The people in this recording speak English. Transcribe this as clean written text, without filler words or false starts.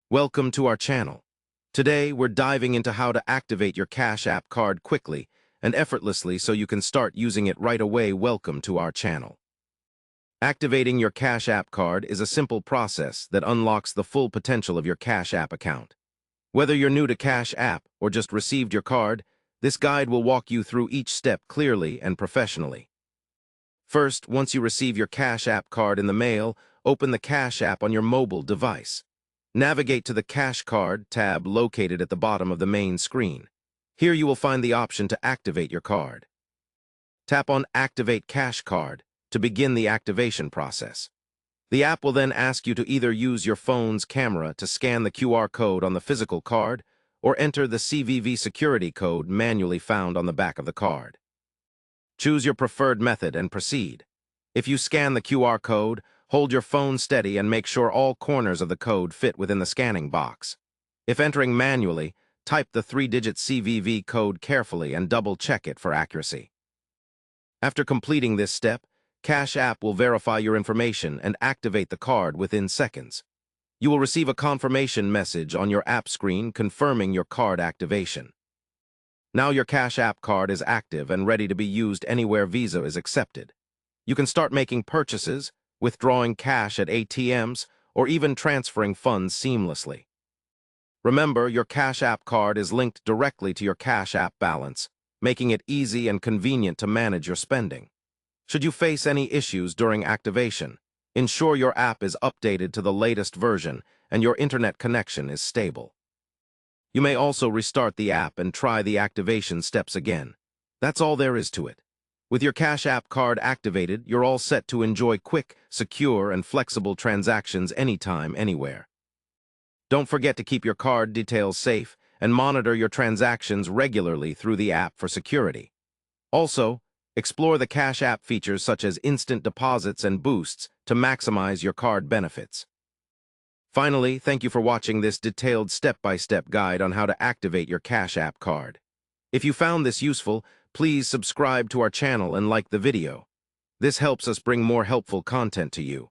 Welcome to our channel. Today, we're diving into how to activate your Cash App card quickly and effortlessly so you can start using it right away. Welcome to our channel. Activating your Cash App card is a simple process that unlocks the full potential of your Cash App account. Whether you're new to Cash App or just received your card, this guide will walk you through each step clearly and professionally. First, once you receive your Cash App card in the mail, open the Cash App on your mobile device. Navigate to the Cash Card tab located at the bottom of the main screen. Here you will find the option to activate your card. Tap on Activate Cash Card to begin the activation process. The app will then ask you to either use your phone's camera to scan the QR code on the physical card or enter the CVV security code manually found on the back of the card. Choose your preferred method and proceed. If you scan the QR code, hold your phone steady and make sure all corners of the code fit within the scanning box. If entering manually, type the 3-digit CVV code carefully and double-check it for accuracy. After completing this step, Cash App will verify your information and activate the card within seconds. You will receive a confirmation message on your app screen confirming your card activation. Now your Cash App card is active and ready to be used anywhere Visa is accepted. You can start making purchases, withdrawing cash at ATMs, or even transferring funds seamlessly. Remember, your Cash App card is linked directly to your Cash App balance, making it easy and convenient to manage your spending. Should you face any issues during activation, ensure your app is updated to the latest version and your internet connection is stable. You may also restart the app and try the activation steps again. That's all there is to it. With your Cash App card activated, you're all set to enjoy quick, secure, and flexible transactions anytime, anywhere. Don't forget to keep your card details safe and monitor your transactions regularly through the app for security. Also, explore the Cash App features such as instant deposits and boosts to maximize your card benefits. Finally, thank you for watching this detailed step-by-step guide on how to activate your Cash App card. If you found this useful, please subscribe to our channel and like the video. This helps us bring more helpful content to you.